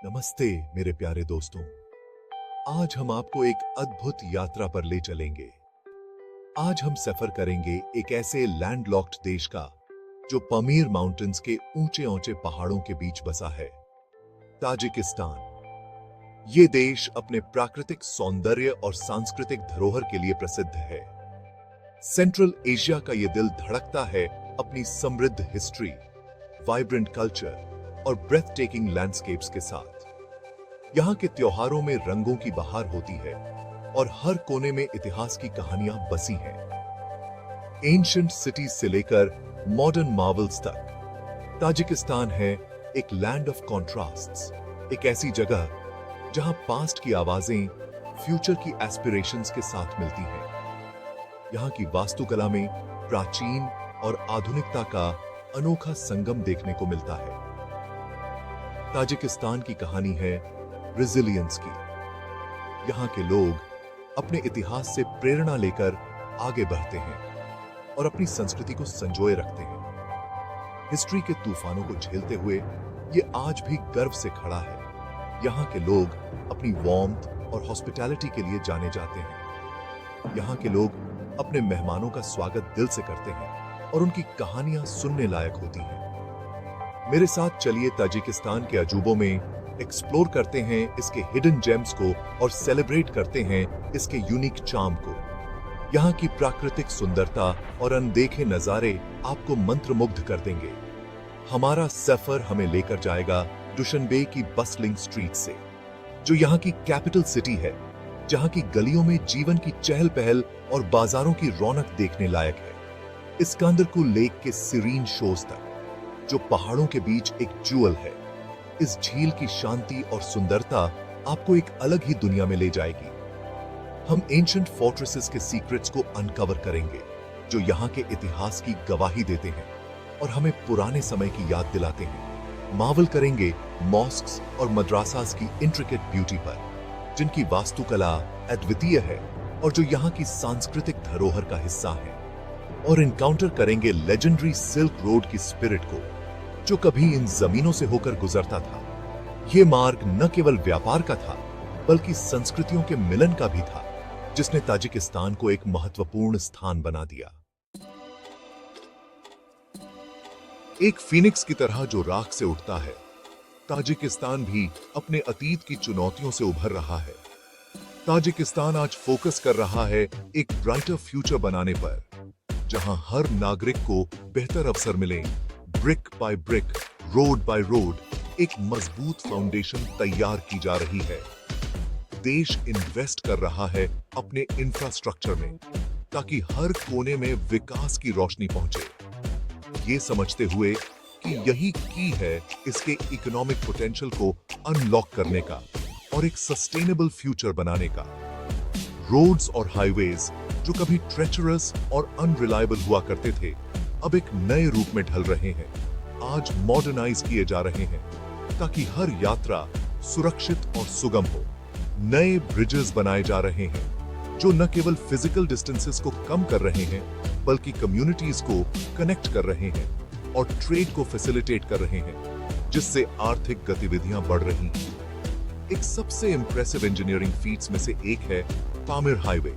नमस्ते मेरे प्यारे दोस्तों। आज हम आपको एक अद्भुत यात्रा पर ले चलेंगे। आज हम सफर करेंगे एक ऐसे लैंडलॉक्ड देश का जो पमीर माउंटेन्स के ऊंचे ऊंचे पहाड़ों के बीच बसा है, ताजिकिस्तान। ये देश अपने प्राकृतिक सौंदर्य और सांस्कृतिक धरोहर के लिए प्रसिद्ध है। सेंट्रल एशिया का ये दिल धड़कता है अपनी समृद्ध हिस्ट्री, वाइब्रेंट कल्चर और ब्रेथ टेकिंग लैंडस्केप्स के साथ। यहाँ के त्योहारों में रंगों की बहार होती है और हर कोने में इतिहास की कहानियां बसी हैं। एंशिएंट सिटीज से लेकर मॉडर्न मार्वल्स तक, ताजिकिस्तान है एक लैंड ऑफ कॉन्ट्रास्ट्स, एक ऐसी जगह जहां पास्ट की आवाजें फ्यूचर की एस्पिरेशंस के साथ मिलती हैं। यहाँ की वास्तुकला में प्राचीन और आधुनिकता का अनोखा संगम देखने को मिलता है। ताजिकिस्तान की कहानी है रेजिलियंस की। यहाँ के लोग अपने इतिहास से प्रेरणा लेकर आगे बढ़ते हैं और अपनी संस्कृति को संजोए रखते हैं। हिस्ट्री के तूफानों को झेलते हुए ये आज भी गर्व से खड़ा है। यहाँ के लोग अपनी वार्मथ और हॉस्पिटैलिटी के लिए जाने जाते हैं। यहाँ के लोग अपने मेहमानों का स्वागत दिल से करते हैं और उनकी कहानियां सुनने लायक होती हैं। मेरे साथ चलिए ताजिकिस्तान के अजूबों में एक्सप्लोर करते हैं इसके हिडन जेम्स को और सेलिब्रेट करते हैं इसके यूनिक चार्म को। यहाँ की प्राकृतिक सुंदरता और अनदेखे नजारे आपको मंत्रमुग्ध कर देंगे। हमारा सफर हमें लेकर जाएगा दुशनबे की बस्लिंग स्ट्रीट से, जो यहाँ की कैपिटल सिटी है, जहाँ की गलियों में जीवन की चहल पहल और बाजारों की रौनक देखने लायक है। इस्कंदरकू लेक के सीरीन शोर्स तक, जो पहाड़ों के बीच एक ज्वेल है। इस झील की शांति और सुंदरता आपको एक अलग ही दुनिया में ले जाएगी। हम एंशिएंट फोर्ट्रेसेस के सीक्रेट्स को अनकवर करेंगे, जो यहाँ के इतिहास की गवाही देते हैं और हमें पुराने समय की याद दिलाते हैं। मार्वल करेंगे मॉस्क्स और मद्रासास की इंट्रिकेट ब्यूटी पर, जिनकी वास्तुकला अद्वितीय है और जो यहाँ की सांस्कृतिक धरोहर का हिस्सा है। और इनकाउंटर करेंगे लेजेंडरी सिल्क रोड की स्पिरिट को, जो कभी इन जमीनों से होकर गुजरता था। यह मार्ग न केवल व्यापार का था, बल्कि संस्कृतियों के मिलन का भी था, जिसने ताजिकिस्तान को एक महत्वपूर्ण स्थान बना दिया। एक फीनिक्स की तरह जो राख से उठता है, ताजिकिस्तान भी अपने अतीत की चुनौतियों से उभर रहा है। ताजिकिस्तान आज फोकस कर रहा है एक ब्राइटर फ्यूचर बनाने पर, जहां हर नागरिक को बेहतर अवसर मिले। Brick by brick, road by road, एक मजबूत फाउंडेशन तैयार की जा रही है। देश इन्वेस्ट कर रहा है अपने इंफ्रास्ट्रक्चर में, ताकि हर कोने में विकास की रोशनी पहुंचे। ये समझते हुए कि यही की है इसके इकोनॉमिक पोटेंशियल को अनलॉक करने का और एक सस्टेनेबल फ्यूचर बनाने का। रोड्स और हाईवेज जो कभी ट्रेचरस और अनरिलायबल हुआ करते थे, अब एक नए रूप में ढल रहे हैं। आज मॉडर्नाइज किए जा रहे हैं, ताकि हर यात्रा सुरक्षित और सुगम हो। नए ब्रिजेस बनाए जा रहे हैं, जो न केवल फिजिकल डिस्टेंसेस को कम कर रहे हैं, बल्कि कम्युनिटीज को कनेक्ट कर रहे हैं और ट्रेड को फैसिलिटेट कर रहे हैं, जिससे आर्थिक गतिविधियां बढ़ रही हैं। एक सबसे इंप्रेसिव इंजीनियरिंग फीट्स में से एक है पामिर हाईवे,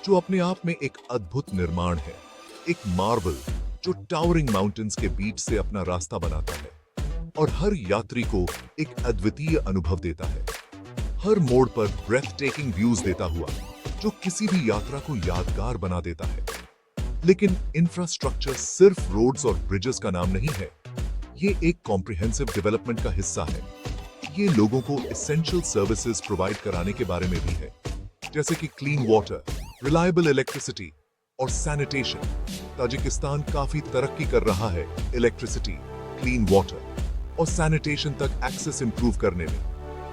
जो अपने आप में एक अद्भुत निर्माण है। एक मार्बल जो टावरिंग माउंटेन्स के बीच से अपना रास्ता बनाता है और हर यात्री को एक अद्वितीय अनुभव देता है। हर मोड़ पर ब्रेथ टेकिंग व्यूज देता हुआ, जो किसी भी यात्रा को यादगार बना देता है। लेकिन इंफ्रास्ट्रक्चर सिर्फ रोड्स और ब्रिजेस का नाम नहीं है। ये एक कॉम्प्रिहेंसिव डेवलपमेंट का हिस्सा है। ये लोगों को एसेंशियल सर्विसेज प्रोवाइड कराने के बारे में भी है, जैसे कि क्लीन वाटर, रिलायबल इलेक्ट्रिसिटी और सैनिटेशन। ताजिकिस्तान काफी तरक्की कर रहा है इलेक्ट्रिसिटी, क्लीन वाटर और सैनिटेशन तक एक्सेस इंप्रूव करने में,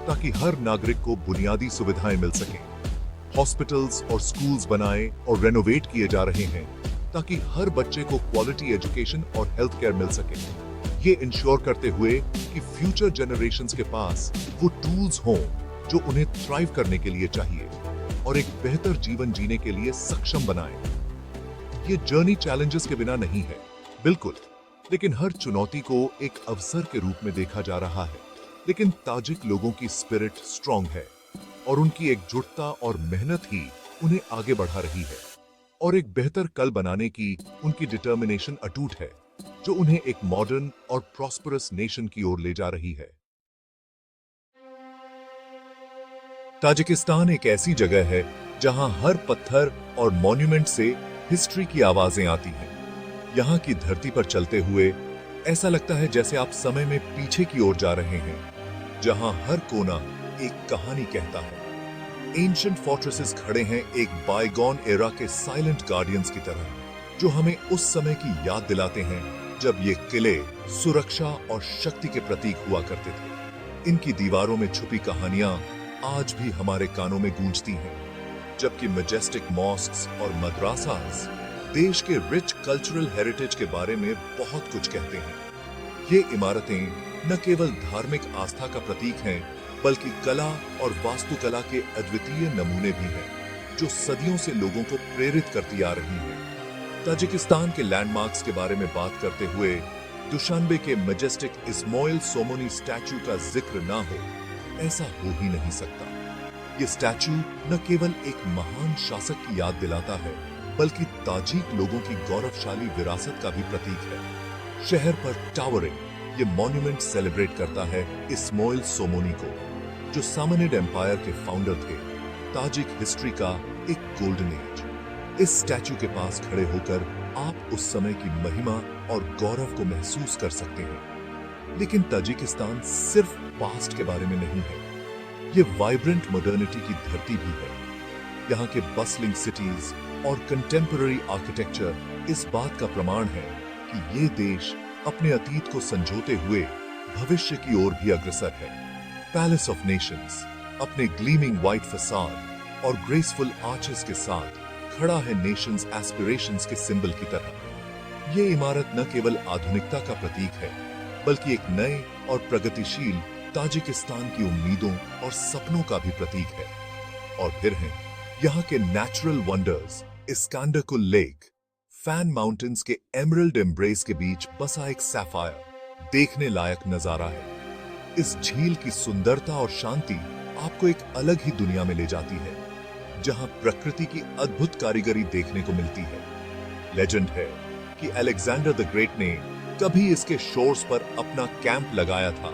ताकि हर नागरिक को बुनियादी सुविधाएं मिल सकें। हॉस्पिटल्स और स्कूल्स बनाए और रेनोवेट किए जा रहे हैं, ताकि हर बच्चे को क्वालिटी एजुकेशन और हेल्थ केयर मिल सके। ये इंश्योर करते हुए कि फ्यूचर जनरेशंस के पास वो टूल्स हों जो उन्हें थ्राइव करने के लिए चाहिए और एक बेहतर जीवन जीने के लिए सक्षम बनाए। ये जर्नी चैलेंजेस के बिना नहीं है, बिल्कुल, लेकिन हर चुनौती को एक अवसर के रूप में देखा जा रहा है। लेकिन ताजिक लोगों की स्पिरिट स्ट्रांग है और उनकी एकजुटता और मेहनत ही उन्हें आगे बढ़ा रही है और एक बेहतर कल बनाने की उनकी डिटर्मिनेशन अटूट है जो उन्हें एक मॉडर्न और प्रॉस्परस नेशन की ओर ले जा रही है। ताजिकिस्तान एक ऐसी जगह है जहां हर पत्थर और मॉन्यूमेंट से हिस्ट्री की आवाजें आती हैं। यहां की धरती पर चलते हुए ऐसा लगता है जैसे आप समय में पीछे की ओर जा रहे हैं, जहां हर कोना एक कहानी कहता है। एंशिएंट फोर्ट्रेसेस खड़े हैं एक बायगॉन एरा के साइलेंट गार्डियंस की तरह, जो हमें उस समय की याद दिलाते हैं जब ये किले सुरक्षा और शक्ति के प्रतीक हुआ करते थे। इनकी दीवारों में छुपी कहानियां आज भी हमारे कानों में गूंजती हैं, जबकि मैजेस्टिक मॉस्क्स और मदरसास देश के रिच कल्चरल हेरिटेज के बारे में बहुत कुछ कहते हैं। ये इमारतें न केवल धार्मिक आस्था का प्रतीक हैं, बल्कि कला और वास्तुकला के अद्वितीय नमूने भी हैं, जो सदियों से लोगों को प्रेरित करती आ रही हैं। ताजिकिस्तान के लैंडमार्क्स के बारे में बात करते हुए दुशानबे के मैजेस्टिक इस्माइल सोमोनी स्टैचू का जिक्र ना हो, ऐसा हो ही नहीं सकता। ये स्टैचू न केवल एक महान शासक की याद दिलाता है, बल्कि ताजिक लोगों की गौरवशाली विरासत का भी प्रतीक है। शहर पर टावरिंग ये मॉन्यूमेंट सेलिब्रेट करता है इस्माइल सोमोनी को, जो सामनिड एम्पायर के फाउंडर थे, ताजिक हिस्ट्री का एक गोल्डन एज। इस स्टैचू के पास खड़े होकर आप उस समय की महिमा और गौरव को महसूस कर सकते हैं। लेकिन ताजिकिस्तान सिर्फ पास्ट के बारे में नहीं है, ये वाइब्रेंट मॉडर्निटी की धरती भी है। यहाँ के बसलिंग सिटीज और कंटेम्पररी आर्किटेक्चर इस बात का प्रमाण है कि ये देश अपने अतीत को संजोते हुए भविष्य की ओर भी अग्रसर है। पैलेस ऑफ नेशंस अपने ग्लीमिंग व्हाइट फसाद और ग्रेसफुल आर्चेस के साथ खड़ा है नेशंस एस्पिरेशंस के सिंबल की तरह। ये इमारत न केवल आधुनिकता का प्रतीक है, बल्कि एक नए और प्रगतिशील ताजिकिस्तान की उम्मीदों और सपनों का भी प्रतीक है। और फिर हैं यहाँ के natural wonders, Iskanderkul lake, Fan mountains के एमरल्ड एम्ब्रेस के बीच बसा एक सैफायर, देखने लायक नजारा है। इस झील की सुंदरता और शांति आपको एक अलग ही दुनिया में ले जाती है, जहां प्रकृति की अद्भुत कारीगरी देखने को मिलती है। लेजेंड है कि अलेक्जेंडर द ग्रेट ने कभी इसके शोर्स पर अपना कैंप लगाया था,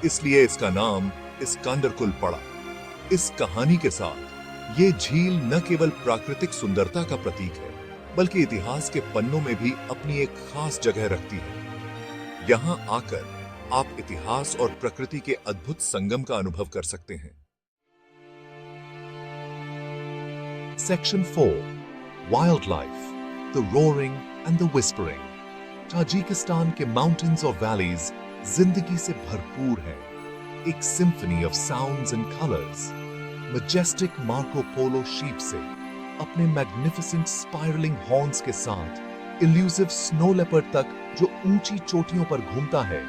इसलिए इसका नाम इस्कंदरकुल पड़ा। इस कहानी के साथ ये झील न केवल प्राकृतिक सुंदरता का प्रतीक है, बल्कि इतिहास के पन्नों में भी अपनी एक खास जगह रखती है। यहां आकर आप इतिहास और प्रकृति के अद्भुत संगम का अनुभव कर सकते हैं। Section 4 Wildlife, the roaring and the whispering. Tajikistan के माउंटेन्स और वैलीज जिंदगी से भरपूर हैं, एक symphony of sounds and colours. Majestic Marco Polo sheep से अपने मैग्निफिसेंट स्पाइरलिंग हॉर्न्स के साथ इल्यूसिव स्नो लेपर्ड तक जो ऊंची चोटियों पर घूमता है,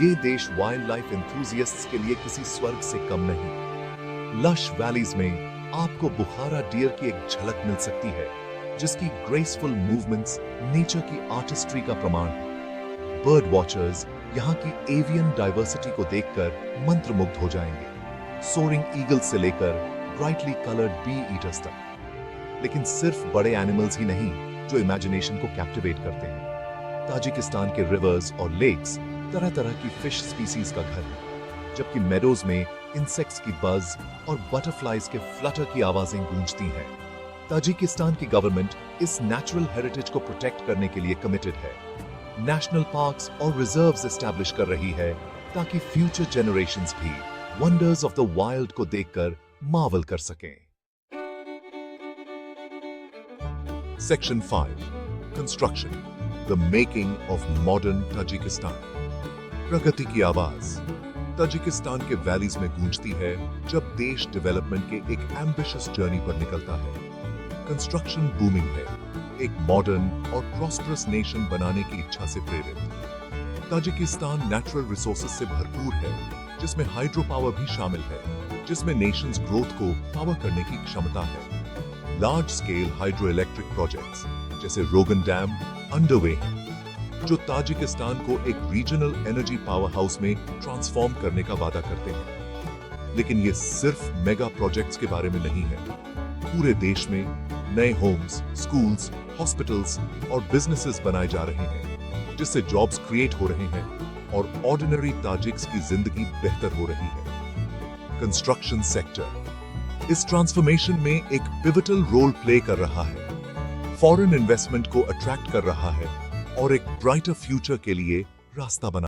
ये देश वाइल्ड लाइफ एंथुसियास्ट्स के लिए किसी स्वर्ग से कम नहीं। लश वैलीज में आपको बुखारा डियर की एक झलक मिल सकती है, जिसकी ग्रेसफुल मूवमेंट्स नेचर की आर्टिस्ट्री का प्रमाण है। बर्ड वॉचर्स यहाँ की एवियन डाइवर्सिटी को देखकर मंत्रमुग्ध हो जाएंगे, सोरिंग ईगल से लेकर ब्राइटली कलर्ड बी ईटर्स तक। लेकिन सिर्फ बड़े एनिमल्स ही नहीं जो इमेजिनेशन को कैप्टिवेट करते हैं। ताजिकिस्तान के रिवर्स और लेक्स तरह तरह की फिश स्पीसीज का घर है, जबकि मेडोज में इंसेक्ट्स की बज और बटरफ्लाइज के फ्लटर की आवाजें गूंजती हैं। ताजिकिस्तान की गवर्नमेंट इस नेचुरल हेरिटेज को प्रोटेक्ट करने के लिए कमिटेड है। नेशनल पार्क्स और रिजर्व्स एस्टैब्लिश कर रही है, ताकि फ्यूचर जनरेशंस भी वंडर्स ऑफ द वाइल्ड को देखकर मार्वल कर सकें। Section 5 Construction, the making of modern Tajikistan. प्रगति की आवाज ताजिकिस्तान के वैलीज में गूंजती है जब देश डेवलपमेंट के एक एम्बिशियस जर्नी पर निकलता है। कंस्ट्रक्शन बूमिंग है, एक मॉडर्न और प्रॉस्परस नेशन बनाने की इच्छा से प्रेरित। ताजिकिस्तान नेचुरल रिसोर्सेज से भरपूर है, जिसमें हाइड्रो पावर भी शामिल है, जिसमें नेशंस ग्रोथ को पावर करने की क्षमता है। Large scale hydro electric projects जैसे रोगन डैम अंडरवे हैं। जो ताजिकिस्तान को एक रीजनल एनर्जी पावर हाउस में ट्रांसफॉर्म करने का वादा करते हैं। लेकिन ये सिर्फ मेगा प्रोजेक्ट्स के बारे में नहीं है। पूरे देश में नए होम्स, स्कूल्स, हॉस्पिटल्स और बिजनेसेस बनाए जा रहे हैं, जिससे जॉब्स क्रिएट हो रहे हैं और ऑर्डिनरी ताजिक्स की जिंदगी बेहतर हो रही है। कंस्ट्रक्शन सेक्टर इस ट्रांसफॉर्मेशन में एक पिवटल रोल प्ले कर रहा है, फॉरेन इन्वेस्टमेंट को अट्रैक्ट कर रहा है और एक ब्राइटर फ्यूचर के लिए रास्ता बना